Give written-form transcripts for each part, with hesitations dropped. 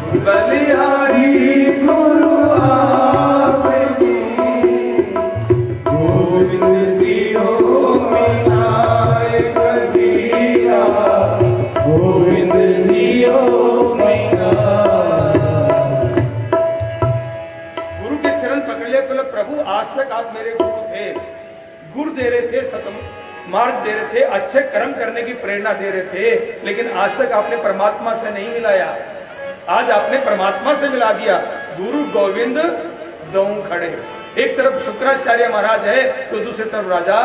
बलिहारी गुरु आपकी, गोविंद दियो मिलाए कबीरा, गोविंद दियो मिलाए। गुरु के चरण पकड़ ले, बोले प्रभु आज तक आप मेरे गुरु थे, गुरु दे रहे थे, सतम मार्ग दे रहे थे, अच्छे कर्म करने की प्रेरणा दे रहे थे, लेकिन आज तक आपने परमात्मा से नहीं मिलाया। आज आपने परमात्मा से मिला दिया। गुरु गोविंद दो खड़े, एक तरफ शुक्राचार्य महाराज है तो दूसरी तरफ राजा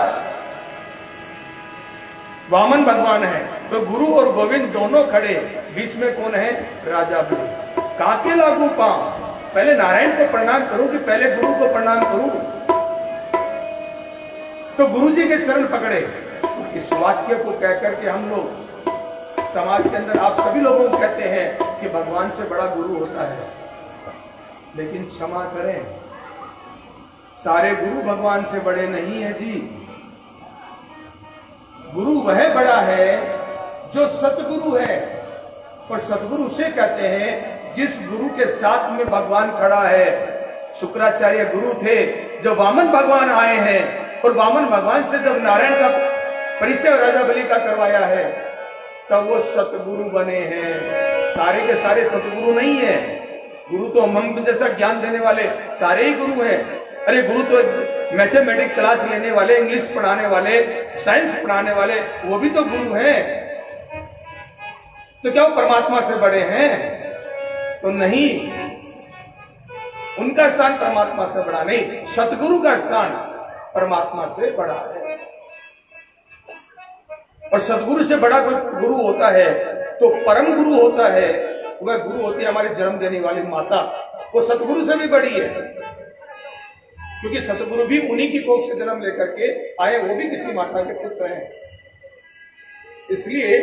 वामन भगवान है। तो गुरु और गोविंद दोनों खड़े, बीच में कौन है? राजा बलि। काके लागू पांव, पहले नारायण को प्रणाम करूं कि पहले गुरु को प्रणाम करूं? तो गुरु जी के चरण पकड़े। इस वाक्य को कहकर के हम लोग समाज के अंदर आप सभी लोगों को कहते हैं कि भगवान से बड़ा गुरु होता है, लेकिन क्षमा करें, सारे गुरु भगवान से बड़े नहीं है जी। गुरु वह बड़ा है जो सतगुरु है, और सतगुरु उसे कहते हैं जिस गुरु के साथ में भगवान खड़ा है। शुक्राचार्य गुरु थे, जो वामन भगवान आए हैं, और वामन भगवान से जब नारायण का परिचय राजा बलि का करवाया है, तब वो सतगुरु बने हैं। सारे के सारे सतगुरु नहीं है। गुरु तो मंत्र जैसा ज्ञान देने वाले सारे ही गुरु हैं। अरे गुरु तो मैथमेटिक्स क्लास लेने वाले, इंग्लिश पढ़ाने वाले, साइंस पढ़ाने वाले, वो भी तो गुरु हैं। तो क्या वो परमात्मा से बड़े हैं? तो नहीं, उनका स्थान परमात्मा से बड़ा नहीं, सतगुरु का स्थान परमात्मा से बड़ा है। और सदगुरु से बड़ा कोई गुरु होता है तो परम गुरु होता है, वह गुरु होती है हमारे जन्म देने वाली माता। वो सतगुरु से भी बड़ी है, क्योंकि सतगुरु भी उन्हीं की कोख से जन्म लेकर के आए, वो भी किसी माता के पुत्र हैं। इसलिए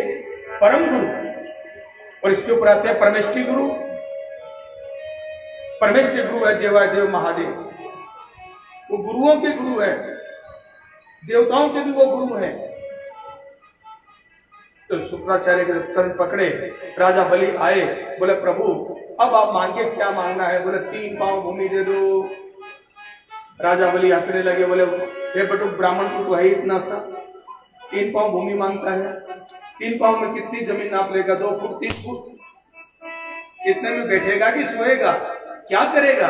परम गुरु, और इसके ऊपर आते हैं परमेष्ठी गुरु। परमेष्ठी गुरु है देवादेव महादेव, वो गुरुओं के गुरु है, देवताओं के भी वो गुरु हैं। तो शुक्राचार्य के चरण पकड़े, राजा बलि आए, बोले प्रभु अब आप मांगे, क्या मांगना है? बोले 3 पांव भूमि दे दो। राजा बलि हंसने लगे, बोले हे बटू, ब्राह्मण को तो है इतना सा, 3 पांव भूमि मांगता है। 3 पांव में कितनी जमीन नाप लेगा? 2 फुट 30 फुट। इतने में बैठेगा कि सोएगा? क्या करेगा?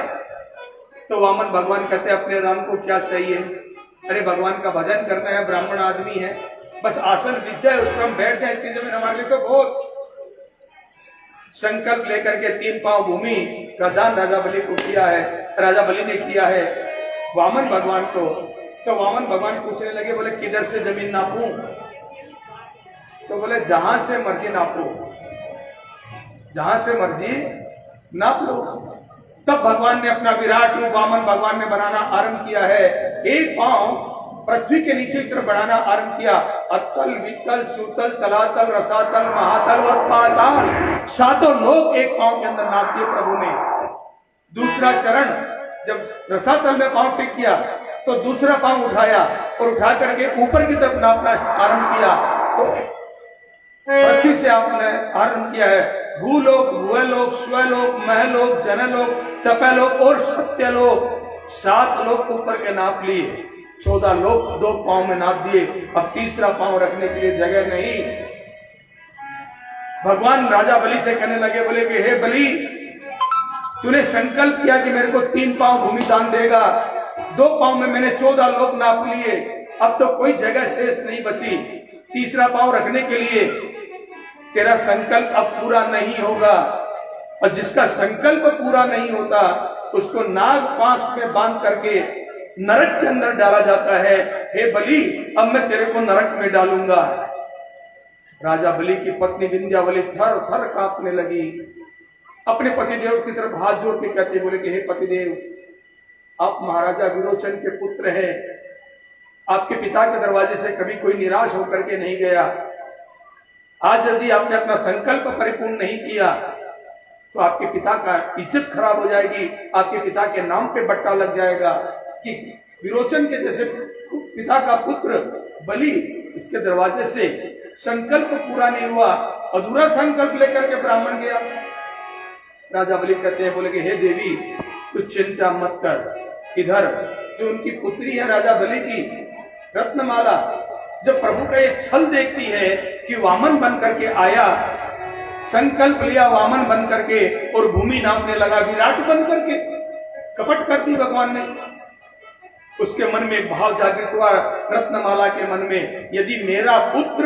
तो वामन भगवान कहते अपने राम को क्या चाहिए? अरे भगवान का भजन करना है, ब्राह्मण आदमी है, बस आसन बिछ जाए, उस पर हम बैठ जाए, इतनी जमीन हमारे लिए तो बहुत। संकल्प लेकर के 3 पांव भूमि का दान राजा बलि को किया है, राजा बलि ने किया है वामन भगवान को। तो वामन भगवान पूछने लगे, बोले किधर से जमीन नापूं? तो बोले जहां से मर्जी नापो, जहां से मर्जी नाप लो। तब भगवान ने अपना विराट रूप वामन भगवान ने बनाना आरंभ किया है। एक पांव पृथ्वी के नीचे की तरफ बढ़ाना आरंभ किया। अतल, वितल, सुतल, तलातल, रसातल, महातल और पाताल, 7 लोक एक पांव के अंदर नाप दिए प्रभु ने। दूसरा चरण, जब रसातल में पांव टिक किया तो दूसरा पांव उठाया और उठा करके ऊपर की तरफ नापना आरंभ किया। तो पृथ्वी से आपने आरंभ किया है भूलोक, भुवलोक, स्वलोक, महलोक, जनलोक, तपलोक और सत्यलोक। 7 लोक ऊपर के नाप लिए, 14 लोक 2 पांव में नाप दिए। अब तीसरा पांव रखने के लिए जगह नहीं। भगवान राजा बलि से कहने लगे, बोले कि हे बलि, तूने संकल्प किया कि मेरे को 3 पांव भूमि दान देगा, 2 पांव में मैंने 14 लोक नाप लिए, अब तो कोई जगह शेष नहीं बची। तीसरा पांव रखने के लिए तेरा संकल्प अब पूरा नहीं होगा, और जिसका संकल्प पूरा नहीं होता उसको नाग पांच में बांध करके नरक के अंदर डाला जाता है। हे बलि, अब मैं तेरे को नरक में डालूंगा। राजा बलि की पत्नी विंध्यावली थर थर कांपने लगी, अपने पतिदेव की तरफ हाथ जोड़ के कहते, बोले कि हे पतिदेव, आप महाराजा विरोचन के पुत्र हैं, आपके पिता के दरवाजे से कभी कोई निराश होकर के नहीं गया। आज यदि आपने अपना संकल्प परिपूर्ण नहीं किया तो आपके पिता का इज्जत खराब हो जाएगी, आपके पिता के नाम पे बट्टा लग जाएगा कि विरोचन के जैसे पिता का पुत्र बलि इसके दरवाजे से संकल्प पूरा नहीं हुआ, अधूरा संकल्प लेकर के ब्राह्मण गया। राजा बलि कहते हैं, बोले कि हे देवी तू चिंता मत कर। इधर जो उनकी पुत्री है राजा बलि की, रत्नमाला, जब प्रभु का ये छल देखती है कि वामन बन करके आया, संकल्प लिया वामन बन करके और भूमि नापने लगा विराट बन करके, कपट कर दी भगवान ने। उसके मन में एक भाव जागृत हुआ रत्नमाला के मन में, यदि मेरा पुत्र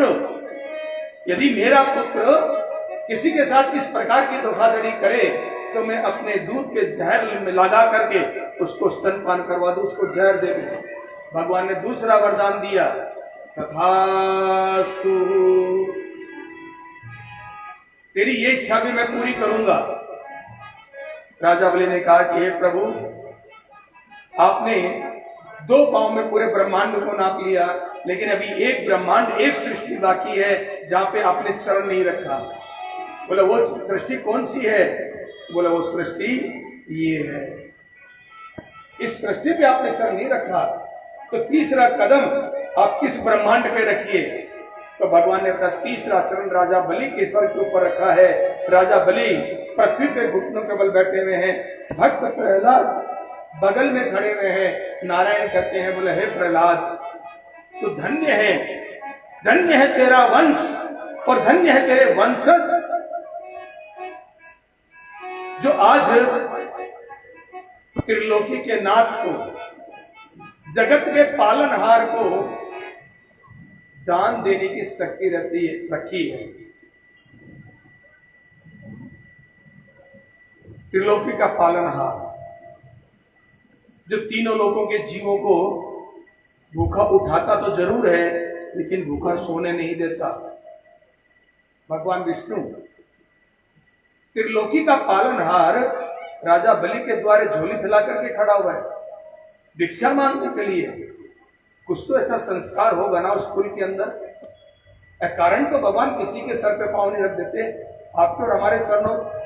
किसी के साथ इस प्रकार की धोखाधड़ी करे तो मैं अपने दूध के जहर में लगा करके उसको स्तनपान करवा दूं, उसको जहर दे दूं। भगवान ने दूसरा वरदान दिया, तथास्तु, तेरी ये इच्छा भी मैं पूरी करूंगा। राजा बलि ने कहा कि हे प्रभु, आपने 2 पांव में पूरे ब्रह्मांड को नाप लिया, लेकिन अभी एक ब्रह्मांड, एक सृष्टि बाकी है जहां पे आपने चरण नहीं रखा। बोला वो सृष्टि कौन सी है? बोला वो सृष्टि ये है, इस सृष्टि पे आपने चरण नहीं रखा, तो तीसरा कदम आप किस ब्रह्मांड पे रखिए? तो भगवान ने अपना तीसरा चरण राजा बलि के सर के ऊपर रखा है। राजा बलि पृथ्वी पे घुटनों के बल बैठे हुए हैं, भक्त प्रहलाद बगल में खड़े हुए हैं। नारायण कहते हैं, बोले हे प्रहलाद तू धन्य है तेरा वंश और धन्य है तेरे वंशज, जो आज त्रिलोकी के नाथ को, जगत के पालनहार को दान देने की शक्ति रखी है। त्रिलोकी का पालनहार, जो तीनों लोकों के जीवों को भूखा उठाता तो जरूर है, लेकिन भूखा सोने नहीं देता, भगवान विष्णु। त्रिलोकी का पालनहार राजा बलि के द्वारे झोली फैला करके खड़ा हुआ है भिक्षा मांगने के लिए। कुछ तो ऐसा संस्कार होगा ना उस कुल के अंदर। कारण तो भगवान किसी के सर पे पांव नहीं रख देते, आपके और हमारे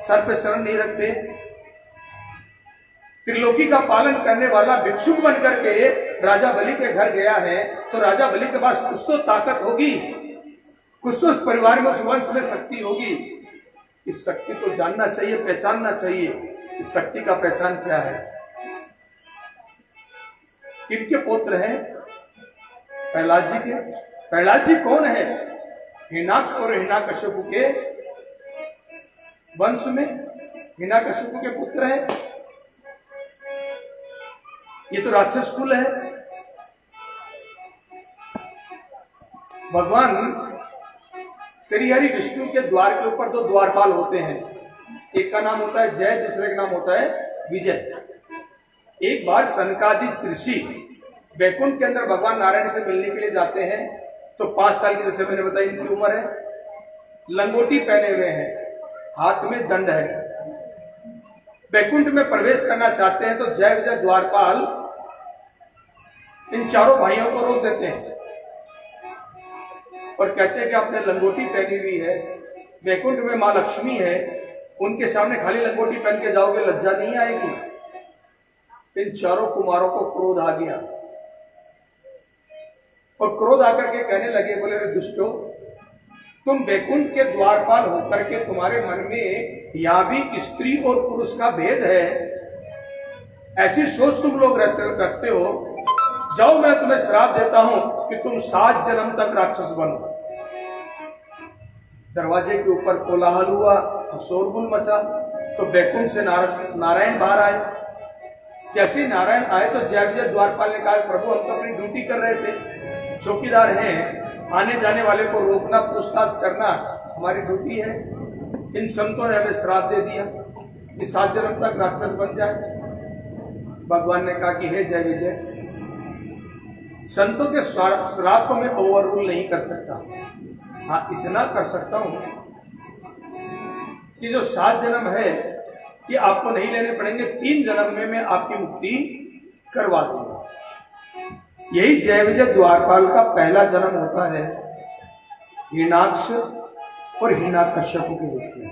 सर पे चरण नहीं रखते। त्रिलोकी का पालन करने वाला भिक्षुक बन करके राजा बलि के घर गया है, तो राजा बलि के पास कुछ तो ताकत होगी, कुछ तो उस परिवार में, उस वंश में शक्ति होगी। इस शक्ति को जानना चाहिए, पहचानना चाहिए। इस शक्ति का पहचान क्या है? किनके पुत्र हैं? प्रहलाद जी के। प्रहलाद जी कौन है? हिरण्याक्ष और हिरण्यकश्यप के वंश में हिरण्यकश्यप के पुत्र हैं। ये तो राक्षस कुल है। भगवान श्री हरि विष्णु के द्वार के ऊपर 2 द्वारपाल होते हैं, एक का नाम होता है जय, दूसरे का नाम होता है विजय। एक बार सनकादिक ऋषि वैकुंठ के अंदर भगवान नारायण से मिलने के लिए जाते हैं, तो 5 साल की, जैसे मैंने बताया इनकी उम्र है, लंगोटी पहने हुए हैं, हाथ में दंड है। वैकुंठ में प्रवेश करना चाहते हैं, तो जय विजय द्वारपाल इन चारों भाइयों को रोक देते हैं और कहते हैं कि आपने लंगोटी पहनी हुई है, वैकुंठ में मां लक्ष्मी है, उनके सामने खाली लंगोटी पहन के जाओगे, लज्जा नहीं आएगी? इन चारों कुमारों को क्रोध आ गया और क्रोध आकर के कहने लगे, बोले दुष्टो, तुम वैकुंठ के द्वारपाल होकर के तुम्हारे मन में यहां भी स्त्री और पुरुष का भेद है, ऐसी सोच तुम लोग रखते हो। जाओ, मैं तुम्हें श्राप देता हूं कि तुम 7 जन्म तक राक्षस बनो। दरवाजे के ऊपर कोलाहल हुआ, शोरगुल मचा, तो वैकुंठ से नारायण बाहर आए। जैसे नारायण आए तो जय विजय द्वारपाल ने कहा, प्रभु हम तो अपनी ड्यूटी कर रहे थे, चौकीदार हैं, आने जाने वाले को रोकना, पूछताछ करना हमारी ड्यूटी है। इन संतों ने हमें श्राप दे दिया कि 7 जन्म तक राक्षस बन जाए। भगवान ने कहा कि हे जय विजय, संतों के श्राप को मैं ओवर रूल नहीं कर सकता। हाँ, इतना कर सकता हूं कि जो 7 जन्म है कि आपको नहीं लेने पड़ेंगे, 3 जन्म में मैं आपकी मुक्ति करवा दूंगा। यही जय विजय द्वारपाल का पहला जन्म होता है हिरण्याक्ष और हिरण्यकश्यप के रूप में।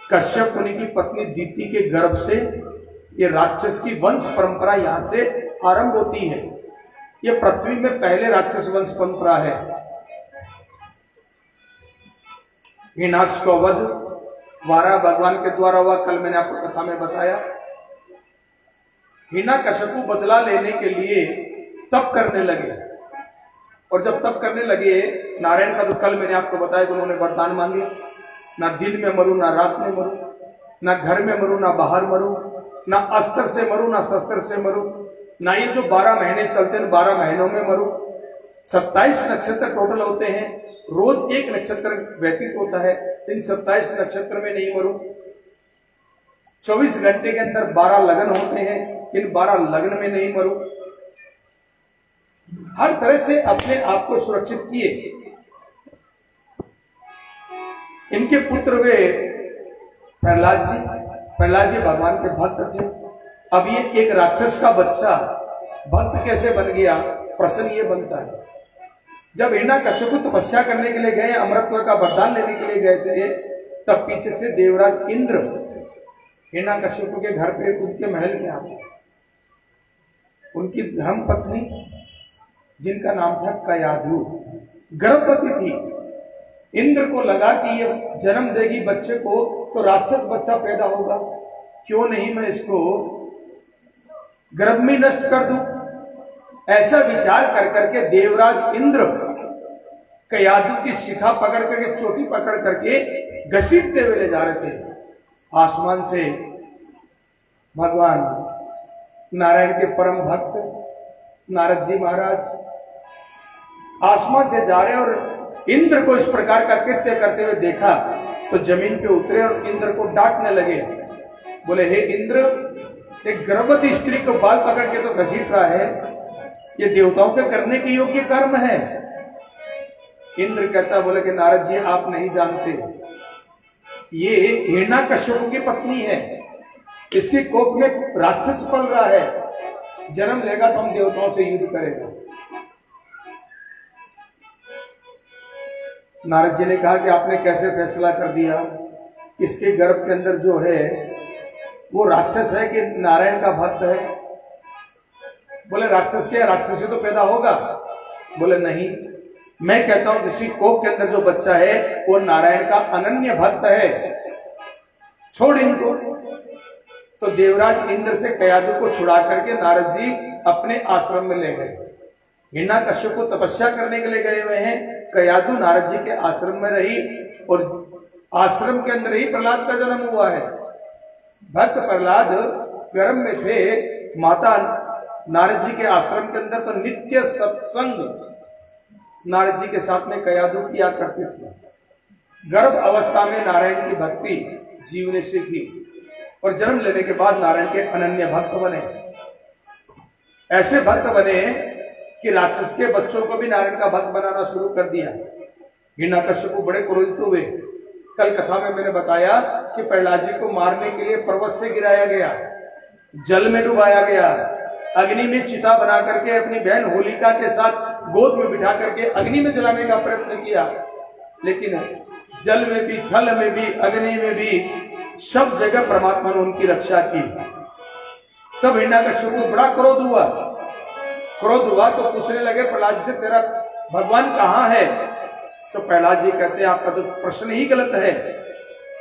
कश्यप मुनि की पत्नी दीति के गर्भ से ये राक्षस की वंश परंपरा यहां से आरंभ होती है। ये पृथ्वी में पहले राक्षस वंश परंपरा है। हिरण्याक्ष को वध वारा भगवान के द्वारा हुआ, कल मैंने आपको कथा में बताया। हिरण्यकशिपु बदला लेने के लिए तप करने लगे, और जब तप करने लगे नारायण का, तो कल मैंने आपको बताया कि उन्होंने वरदान मांगे, ना दिन में मरूं, ना रात में मरूं, ना घर में मरूं, ना बाहर मरूं, ना अस्त्र से मरूं, ना शस्त्र से मरूं, ना ये जो 12 महीने चलते हैं 12 महीनों में मरूं। 27 नक्षत्र टोटल होते हैं, रोज एक नक्षत्र व्यतीत होता है, इन 27 नक्षत्र में नहीं मरूं। 24 घंटे के अंदर 12 लगन होते हैं, इन 12 लगन में नहीं मरूं। हर तरह से अपने आप को सुरक्षित किए। इनके पुत्र वे प्रहलाद जी भगवान के भक्त थे। अब ये एक राक्षस का बच्चा भक्त कैसे बन गया, प्रश्न ये बनता है। जब हिरण्यकशिपु तपस्या करने के लिए गए, अमृतत्व का वरदान लेने के लिए गए थे, तब पीछे से देवराज इंद्र हिरण्यकशिपु के घर पे, उनके महल में आते। उनकी धर्म पत्नी जिनका नाम था कयाधु गर्भवती थी। इंद्र को लगा कि ये जन्म देगी बच्चे को तो राक्षस बच्चा पैदा होगा, क्यों नहीं मैं इसको गर्भ में नष्ट कर दूं। ऐसा विचार कर करके देवराज इंद्र कयाधु की शिखा पकड़ करके, चोटी पकड़ करके घसीटते हुए ले जा रहे थे। आसमान से भगवान नारायण के परम भक्त नारद जी महाराज आसमान से जा रहे, और इंद्र को इस प्रकार का कृत्य करते हुए देखा तो जमीन पे उतरे और इंद्र को डांटने लगे। बोले, हे इंद्र, एक गर्भवती स्त्री को बाल पकड़ के तो घसीट रहा है, ये देवताओं के करने के योग्य कर्म है। इंद्र कहता, बोले कि नारद जी आप नहीं जानते, ये हिरण्यकशिपु की पत्नी है, इसके कोख में राक्षस पल रहा है, जन्म लेगा तो हम देवताओं से युद्ध करेगा। नारद जी ने कहा कि आपने कैसे फैसला कर दिया, इसके गर्भ के अंदर जो है वो राक्षस है कि नारायण का भक्त है। बोले, राक्षस क्या, राक्षस से तो पैदा होगा। बोले, नहीं, मैं कहता हूं किसी कोख के अंदर जो बच्चा है वो नारायण का अनन्य भक्त है, छोड़ इनको। तो देवराज इंद्र से कयाधु को छुड़ा करके नारद जी अपने आश्रम में ले गए। हिरण्यकशिपु तपस्या करने के लिए गए हुए हैं, कयाधु नारद जी के आश्रम में रही, और आश्रम के अंदर ही प्रहलाद का जन्म हुआ है। भक्त प्रहलाद गर्भ में से माता नारद जी के आश्रम के अंदर तो नित्य सत्संग नारद जी के साथ में कयाधु किया करते थे। गर्भ अवस्था में नारायण की भक्ति जीव ने सीखी, और जन्म लेने के बाद नारायण के अनन्य भक्त बने। ऐसे भक्त बने कि राक्षस के बच्चों को भी नारायण का भक्त बनाना शुरू कर दिया। हिरण्यकशिपु बड़े क्रोधित हुए। कल कथा में मैंने बताया कि प्रहलाद जी को मारने के लिए पर्वत से गिराया गया, जल में डुबाया गया, अग्नि में चिता बना करके अपनी बहन होलिका के साथ गोद में बिठा करके अग्नि में जलाने का प्रयत्न किया, लेकिन जल में भी, थल में भी, अग्नि में भी, सब जगह परमात्मा ने उनकी रक्षा की। तब हिरण्यकशिपु बड़ा क्रोध हुआ तो पूछने लगे प्रहलाद से, तेरा भगवान कहाँ है? तो प्रहलाद जी कहते हैं, आपका तो प्रश्न ही गलत है,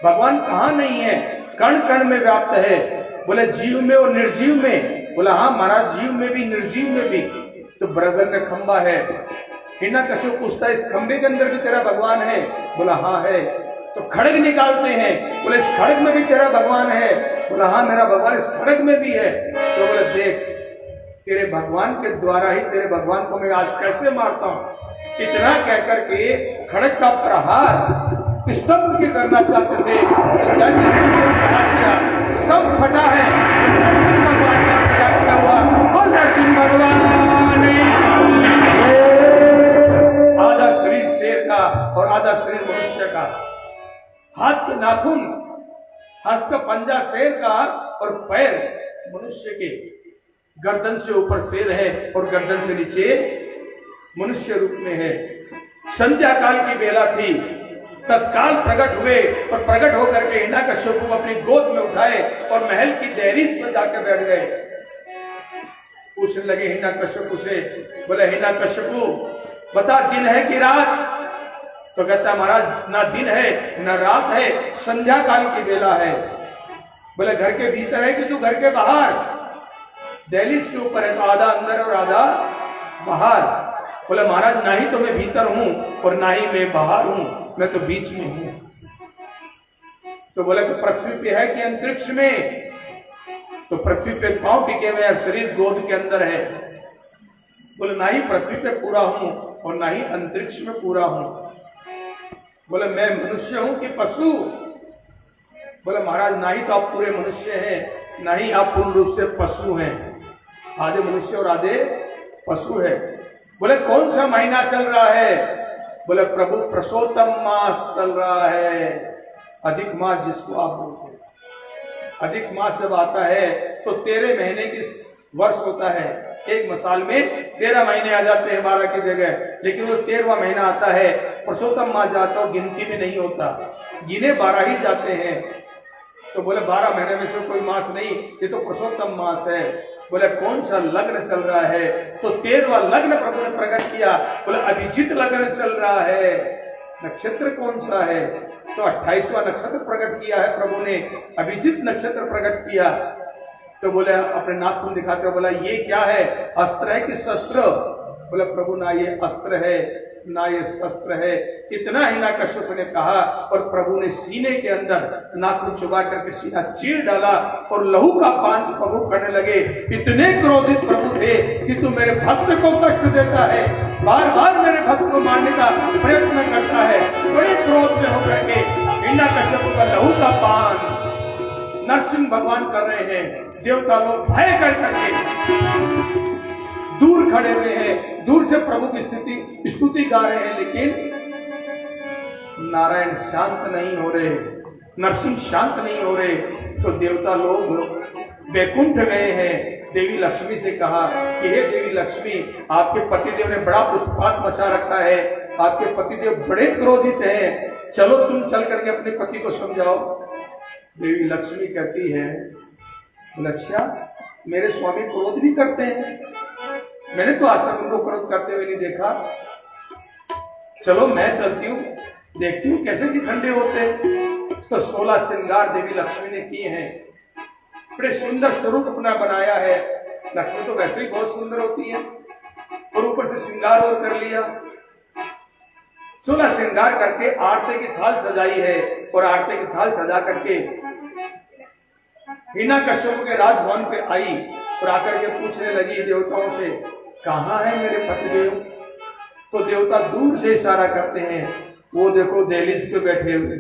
भगवान कहाँ नहीं है, कण कण में व्याप्त है। बोले, जीव में और निर्जीव में? बोला, हाँ महाराज, जीव में भी निर्जीव में भी। तो बरगद में खंबा है। हिरण्यकशिपु पूछता है, इस खंबे के अंदर भी तेरा भगवान है? बोला, हाँ है। तो खड़ग निकालते हैं। बोले, इस खड़ग में भी तेरा भगवान है? बोला, हाँ मेरा भगवान इस खड़ग में भी है। तो बोले, देख, तेरे भगवान के द्वारा ही तेरे भगवान को मैं आज कैसे मारता हूं। इतना कहकर के खड़ग का प्रहार स्तंभ के करना चाहते थे, जैसे स्तंभ फटा है, आधा शरीर शेर का और आधा शरीर मनुष्य का, हाथ के नाखून, हाथ का पंजा शेर का और पैर मनुष्य के, गर्दन से ऊपर शेर है और गर्दन से नीचे मनुष्य रूप में है। संध्या काल की बेला थी, तत्काल प्रकट हुए और प्रकट होकर के हिरण्यकशिपु को अपनी गोद में उठाए और महल की दहलीज पर जाकर बैठ गए। पूछने लगे हिरण्यकशिपु से, बोले, हिरण्यकशिपु बता, दिन है कि रात? तो कहता महाराज ना दिन है ना रात है, संध्या काल की बेला है। बोले घर के भीतर है कि तू घर के बाहर? दहलीज के ऊपर है, तो आधा अंदर और आधा बाहर। बोले महाराज ना ही तो मैं भीतर हूं और ना ही मैं बाहर हूं, मैं तो बीच में हूं। तो बोले तो पृथ्वी पे है कि अंतरिक्ष में? तो पृथ्वी पे पांव टिके हुए, शरीर गोद के अंदर है। बोले ना ही पृथ्वी पे पूरा हूं और ना ही अंतरिक्ष में पूरा हूं। बोले मैं मनुष्य हूं कि पशु? बोले महाराज ना ही तो आप पूरे मनुष्य हैं, ना ही आप पूर्ण रूप से पशु हैं, आधे मनुष्य और आधे पशु है। बोले कौन सा महीना चल रहा है? बोले प्रभु पुरुषोत्तम मास चल रहा है, अधिक मास जिसको आप बोलते हैं। अधिक मास जब आता है तो 13 महीने की वर्ष होता है। एक मसाल में 13 महीने आ जाते हैं 12 की जगह, लेकिन वो 13वां महीना आता है। पुरुषोत्तम मास जाता हो गिनती में नहीं होता, गिने 12 ही जाते हैं। तो बोले 12 महीने में से कोई मास नहीं, ये तो पुरुषोत्तम मास है। बोले कौन सा लग्न चल रहा है? तो 13वां लग्न प्रभु ने प्रकट किया। बोले अभिजीत लग्न चल रहा है। नक्षत्र कौन सा है? तो 28वां नक्षत्र प्रकट किया है प्रभु ने, अभिजीत नक्षत्र प्रकट किया। तो बोले अपने नाखून दिखाते बोला ये क्या है, अस्त्र है कि शस्त्र? बोले प्रभु ना ये अस्त्र है ना ये शस्त्र है। इतना ही ना कश्यप ने कहा और प्रभु ने सीने के अंदर नाखून चुबा करके सीना चीर डाला और लहू का पान प्रभु करने लगे। इतने क्रोधित प्रभु थे कि तू मेरे भक्त को कष्ट देता है, बार बार मेरे भक्त को मारने का प्रयत्न करता है। बड़े क्रोध में होकर के हिना कश्यप का लहू का पान नरसिंह भगवान कर रहे हैं। देवता लोग भय कर करके दूर खड़े हुए हैं, दूर से प्रभु की स्तुति गा रहे हैं, लेकिन नारायण शांत नहीं हो रहे, नरसिंह शांत नहीं हो रहे। तो देवता लोग वैकुंठ गए हैं। देवी लक्ष्मी से कहा कि हे देवी लक्ष्मी, आपके पतिदेव ने बड़ा उत्पात मचा रखा है, आपके पतिदेव बड़े क्रोधित हैं, चलो तुम चल करके अपने पति को समझाओ। देवी लक्ष्मी कहती है लक्ष्या, मेरे स्वामी क्रोध भी करते हैं, मैंने तो आज तक उनको क्रोध करते हुए नहीं देखा। चलो मैं चलती हूँ, देखती हूँ कैसे कि ठंडे होते। तो 16 श्रृंगार देवी लक्ष्मी ने किए हैं, बड़े सुंदर स्वरूप अपना बनाया है। लक्ष्मी तो वैसे ही बहुत सुंदर होती है और ऊपर से श्रृंगार और कर लिया। 16 श्रृंगार करके आरती की थाल सजाई है और आरती की थाल सजा करके हिना कश्यप के राजभवन पे आई और आकर के पूछने लगी देवताओं से, कहाँ है मेरे पतिदेव? तो देवता दूर से इशारा करते हैं, वो देखो दहलीज पे बैठे हुए।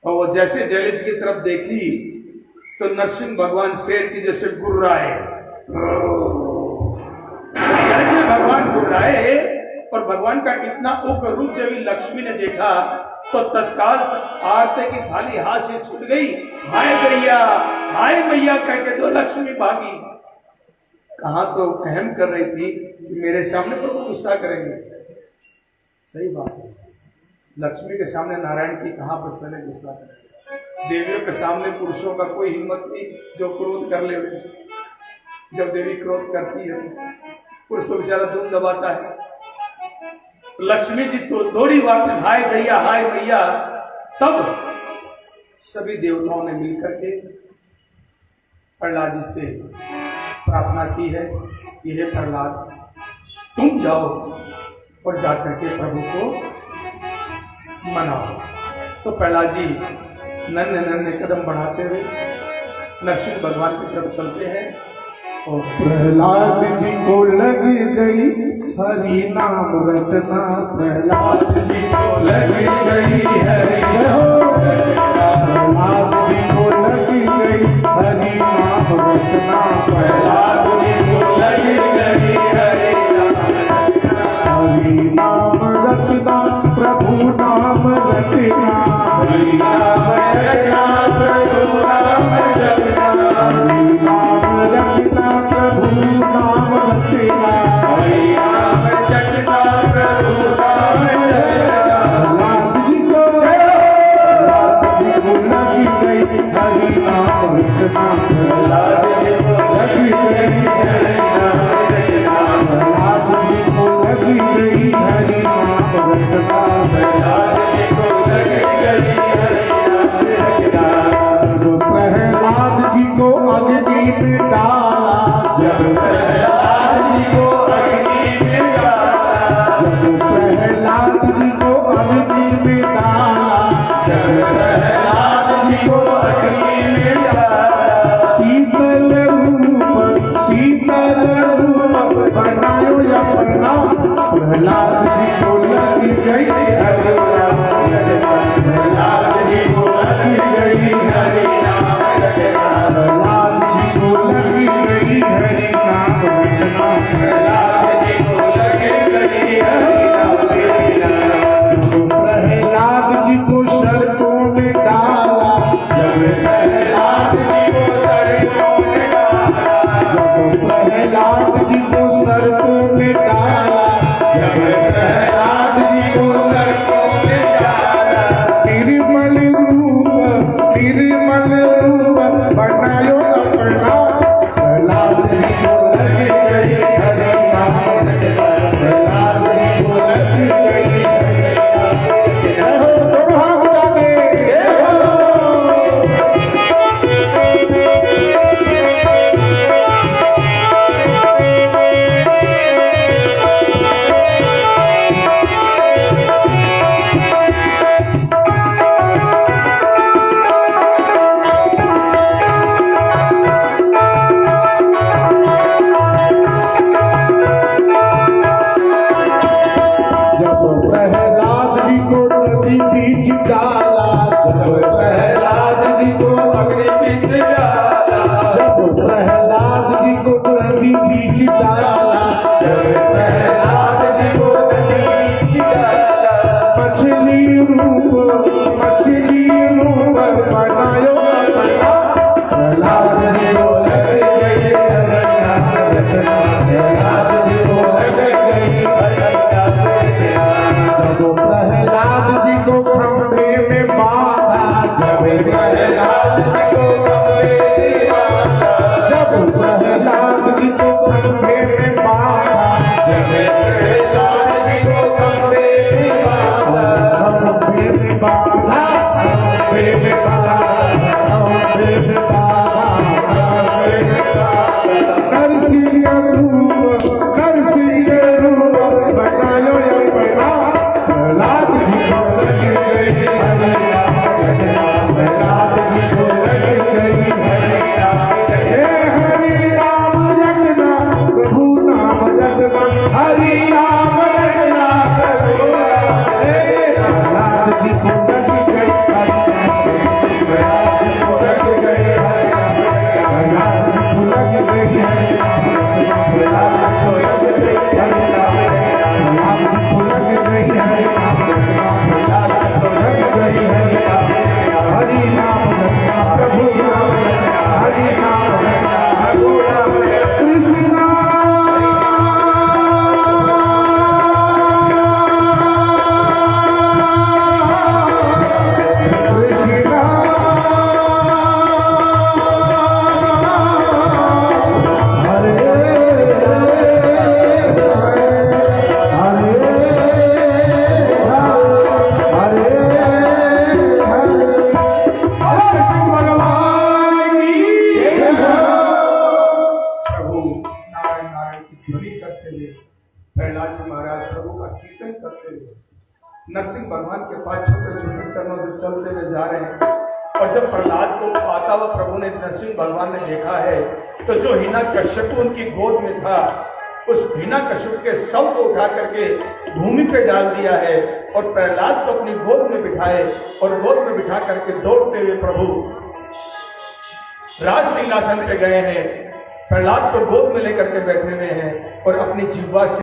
और वो जैसे दहलीज की तरफ देखी तो नरसिंह भगवान शेर की जैसे गुर्राए, जैसे भगवान गुर्राए और भगवान का इतना उग्र रूप देवी लक्ष्मी ने देखा तो तत्काल आरती की थाली हाथ से छूट गई। हाय गैया, हाय मैया कहके तो लक्ष्मी भागी। कहा तो अहम कर रही थी कि मेरे सामने प्रभु गुस्सा करेंगे। सही बात है, लक्ष्मी के सामने नारायण की कहां पर चले गुस्सा करेंगे। देवियों के सामने पुरुषों का कोई हिम्मत नहीं जो क्रोध कर ले। जब देवी क्रोध करती है पुरुष तो बेचारा दूध दबाता है। लक्ष्मी जी तो दौड़ी वापस, हाय गैया हाय मैया। तब सभी देवताओं ने मिलकर के प्रहलाद जी से प्रार्थना की है कि हे प्रहलाद, तुम जाओ और जाकर के प्रभु को मनाओ। तो प्रहलाद जी नन्हे नन्हे कदम बढ़ाते हुए नरसिंह भगवान की तरफ चलते हैं। और प्रहलाद जी को लग गई हरि नाम रचना, प्रहलाद जी को लग गई हरि नाम रचना, प्रहलाद जी को लग गई हरि नाम रचना, प्रहलाद जी को लग गई हरि नाम रचना, प्रभु नाम रचना, हरि नाम रचना, प्रभु नाम रचना, हरि नाम रचना, प्रभु नाम रचना, हरि नाम रचना, प्रभु नाम रचना। प्रहलाद जी को लगी को अग्नि में डाला। शीतल रूप बनायो अपना, प्रहलाद जी को लग गई हरि नाम रटना। प्रहलाद जी को लग गई हरि नाम रटना। प्रहलाद जी को लग गई हरि नाम रटना। प्रहलाद जी को लग गई हरि नाम रटना। प्रहलाद जी को शर्तों में डाला, जब प्रहलाद जी को शर्तों में डाला। जब प्रहलाद जी को शर्तों में डाला, जब प्रहलाद जी को शर्तों में डाला। निर्मल रूप बनायो अपना, प्रहलाद जी को लग गई हरि नाम रटना। प्रहलाद जी को लग गई हरि नाम रटना। प्रहलाद जी को नदी बीच डाला, जब प्रहलाद जी को अग्नि बीच डाला। जब प्रहलाद जी को नदी बीच डाला, जब प्रहलाद जी को नदी बीच डाला। मछली रूप बनायो अपना, प्रहलाद जी को लग गई हरि नाम रटना। प्रहलाद जी को लग गई हरि नाम रटना। जब प्रहलाद जी को खंभे में बांधा, जब प्रहलाद जी को खंभे में बांधा। जब प्रहलाद जी को खंभे में बांधा, जब प्रहलाद जी को खंभे में बांधा। खंभे में बांधा, खंभे में बांधा, खंभे में बांधा, खंभे में बांधा। नरसिंह रूप बनायो अपना, प्रहलाद जी को लग गई हरि नाम रटना। प्रहलाद जी को लग गई हरि नाम रटना। हे हरि नाम रटना, प्रभु नाम रटना। हरि नाम रटना, प्रभु नाम रटना। प्रहलाद जी को लग गई हरि नाम रटना। प्रहलाद जी को लग गई हरि नाम रटना। प्रहलाद जी को लग गई हरि नाम रटना। प्रहलाद जी को लग गई हरि नाम रटना। प्रहलाद जी को लग गई हरि नाम रटना। प्रहलाद जी को लग गई हरि नाम रटना। हरि नाम रटना, प्रभु नाम रटना। हरि नाम रटना, प्रभु नाम रटना। कृष्णा कृष्णा हरे प्रहलाद जी महाराज प्रभु का कीर्तन करते हुए नरसिंह भगवान के पास छोटे छोटे चरणों से चलते हुए जा रहे हैं। और जब प्रहलाद को आता हुआ प्रभु ने नरसिंह भगवान ने देखा है, तो जो हिरण्यकश्यप उनकी गोद में था, उस हिरण्यकश्यप के शव को उठा करके भूमि पे डाल दिया है और प्रहलाद को अपनी गोद में बिठाए और गोद में बिठा करके दौड़ते हुए प्रभु राज सिंहासन पे गए हैं। प्रहलाद को गोद में लेकर के बैठे हुए हैं और अपनी जिह्वा से